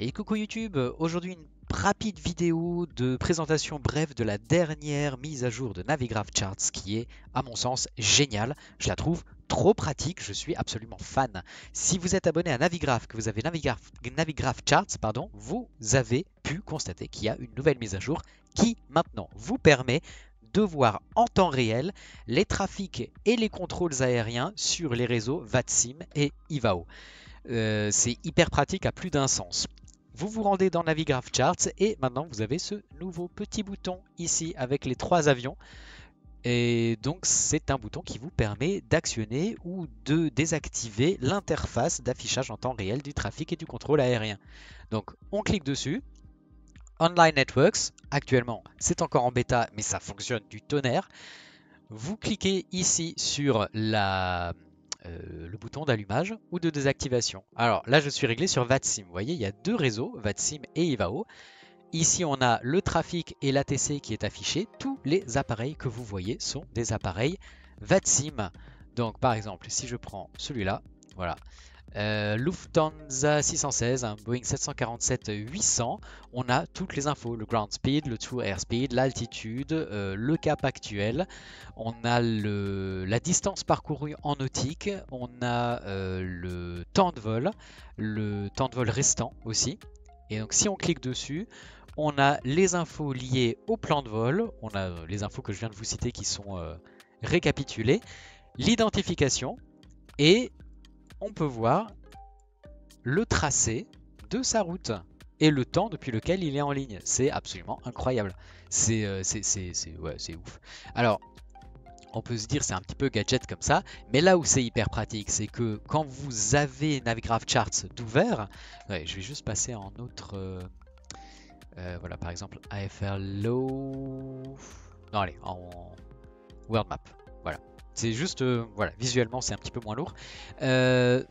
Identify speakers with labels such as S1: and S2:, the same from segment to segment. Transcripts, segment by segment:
S1: Et coucou YouTube, aujourd'hui une rapide vidéo de présentation brève de la dernière mise à jour de Navigraph Charts qui est à mon sens géniale. Je la trouve trop pratique, je suis absolument fan. Si vous êtes abonné à Navigraph, que vous avez Navigraph Charts, pardon, vous avez pu constater qu'il y a une nouvelle mise à jour qui maintenant vous permet de voir en temps réel les trafics et les contrôles aériens sur les réseaux VATSIM et IVAO. C'est hyper pratique à plus d'un sens. Vous vous rendez dans Navigraph Charts et maintenant vous avez ce nouveau petit bouton ici avec les trois avions. Et donc c'est un bouton qui vous permet d'actionner ou de désactiver l'interface d'affichage en temps réel du trafic et du contrôle aérien. Donc on clique dessus. Online Networks, actuellement c'est encore en bêta mais ça fonctionne du tonnerre. Vous cliquez ici sur le bouton d'allumage ou de désactivation. Alors là, je suis réglé sur VATSIM. Vous voyez, il y a deux réseaux, VATSIM et IVAO. Ici, on a le trafic et l'ATC qui est affiché. Tous les appareils que vous voyez sont des appareils VATSIM. Donc, par exemple, si je prends celui-là, voilà. Lufthansa 616, un Boeing 747-800, on a toutes les infos, le ground speed, le true airspeed, l'altitude, le cap actuel, on a la distance parcourue en nautique, on a le temps de vol restant aussi. Et donc si on clique dessus, on a les infos liées au plan de vol, on a les infos que je viens de vous citer qui sont récapitulées, l'identification et on peut voir le tracé de sa route et le temps depuis lequel il est en ligne. C'est absolument incroyable. C'est ouf. Alors, on peut se dire c'est un petit peu gadget comme ça, mais là où c'est hyper pratique, c'est que quand vous avez Navigraph Charts d'ouvert, ouais, je vais juste passer en autre, voilà, par exemple AFR Low, non allez, en World Map, voilà. C'est juste, voilà, visuellement c'est un petit peu moins lourd.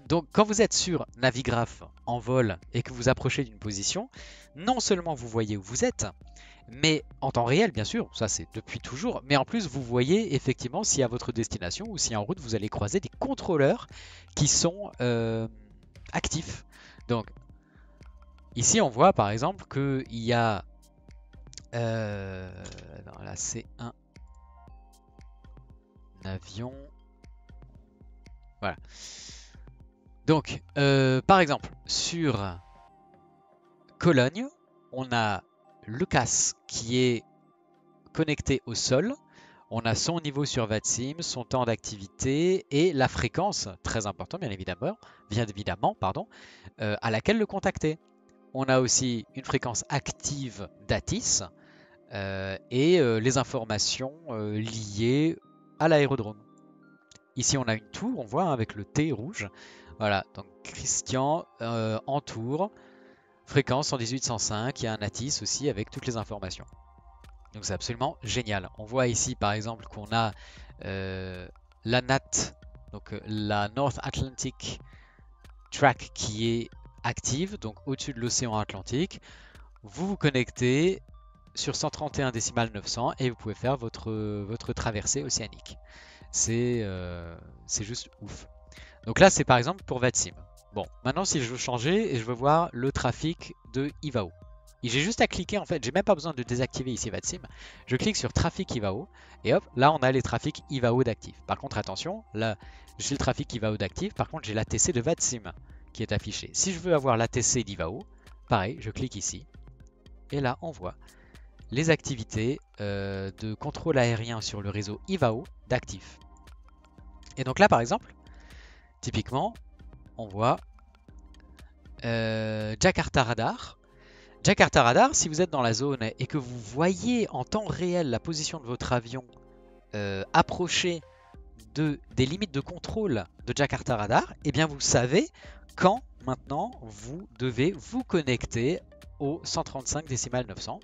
S1: Donc quand vous êtes sur Navigraph en vol et que vous approchez d'une position, non seulement vous voyez où vous êtes, mais en temps réel bien sûr, ça c'est depuis toujours, mais en plus vous voyez effectivement si à votre destination ou si en route vous allez croiser des contrôleurs qui sont actifs. Donc ici on voit par exemple qu'il y a dans la C1 avion. Voilà. Donc, par exemple, sur Cologne, on a Lucas qui est connecté au sol. On a son niveau sur VATSIM, son temps d'activité et la fréquence, très important bien évidemment, pardon, à laquelle le contacter. On a aussi une fréquence active d'ATIS et les informations liées à l'aérodrome. Ici, on a une tour, on voit avec le T rouge. Voilà, donc Christian en tour, fréquence 118.105, il y a un ATIS aussi avec toutes les informations. Donc c'est absolument génial. On voit ici par exemple qu'on a la NAT, donc la North Atlantic Track qui est active, donc au-dessus de l'océan Atlantique. Vous vous connectez sur 131,900 et vous pouvez faire votre traversée océanique. C'est juste ouf. Donc là, c'est par exemple pour VATSIM. Bon, maintenant, si je veux changer et je veux voir le trafic de IVAO. Et j'ai juste à cliquer, en fait, j'ai même pas besoin de désactiver ici VATSIM. Je clique sur trafic IVAO et hop, là, on a les trafics IVAO d'actifs. Par contre, attention, là, j'ai le trafic IVAO d'actifs. Par contre, j'ai l'ATC de VATSIM qui est affiché. Si je veux avoir l'ATC d'IVAO, pareil, je clique ici. Et là, on voit les activités de contrôle aérien sur le réseau IVAO d'actifs. Et donc là, par exemple, typiquement, on voit Jakarta Radar. Jakarta Radar, si vous êtes dans la zone et que vous voyez en temps réel la position de votre avion approcher des limites de contrôle de Jakarta Radar, eh bien vous savez quand maintenant vous devez vous connecter au 135,900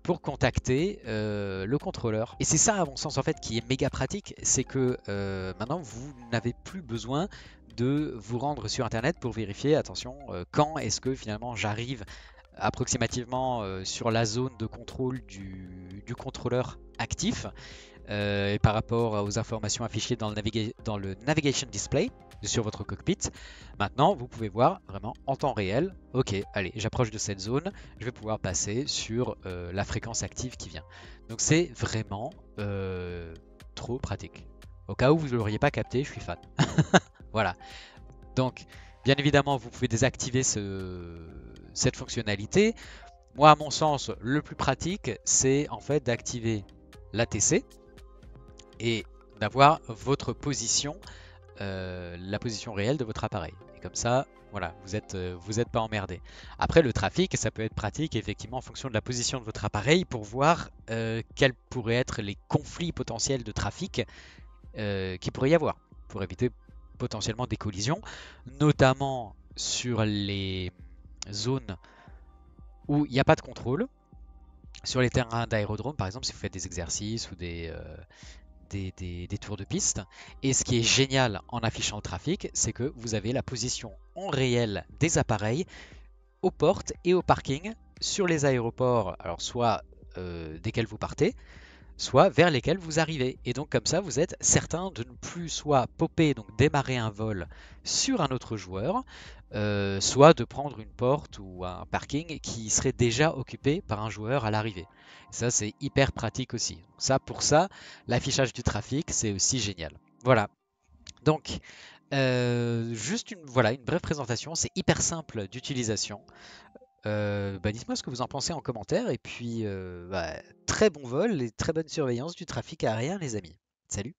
S1: pour contacter le contrôleur. Et c'est ça à mon sens en fait qui est méga pratique, c'est que maintenant vous n'avez plus besoin de vous rendre sur internet pour vérifier, attention, quand est-ce que finalement j'arrive approximativement sur la zone de contrôle du contrôleur actif. et par rapport aux informations affichées dans le Navigation Display sur votre cockpit. Maintenant, vous pouvez voir vraiment en temps réel, ok, allez, j'approche de cette zone, je vais pouvoir passer sur la fréquence active qui vient. Donc c'est vraiment trop pratique. Au cas où vous ne l'auriez pas capté, je suis fan. Voilà. Donc, bien évidemment, vous pouvez désactiver cette fonctionnalité. Moi, à mon sens, le plus pratique, c'est en fait d'activer l'ATC et d'avoir votre position, la position réelle de votre appareil. Et comme ça, voilà, vous êtes pas emmerdé. Après, le trafic, ça peut être pratique effectivement en fonction de la position de votre appareil pour voir quels pourraient être les conflits potentiels de trafic qu'il pourrait y avoir, pour éviter potentiellement des collisions, notamment sur les zones où il n'y a pas de contrôle. Sur les terrains d'aérodrome, par exemple, si vous faites des exercices ou des tours de piste. Et ce qui est génial en affichant le trafic, c'est que vous avez la position en réel des appareils aux portes et au parking sur les aéroports, alors soit desquels vous partez, soit vers lesquels vous arrivez. Et donc comme ça, vous êtes certain de ne plus soit popper, donc démarrer un vol sur un autre joueur, soit de prendre une porte ou un parking qui serait déjà occupé par un joueur à l'arrivée. Ça, c'est hyper pratique aussi. Ça, pour ça, l'affichage du trafic, c'est aussi génial. Voilà. Donc, juste voilà, une brève présentation. C'est hyper simple d'utilisation. Dites-moi ce que vous en pensez en commentaire. Et puis, très bon vol et très bonne surveillance du trafic aérien, les amis. Salut!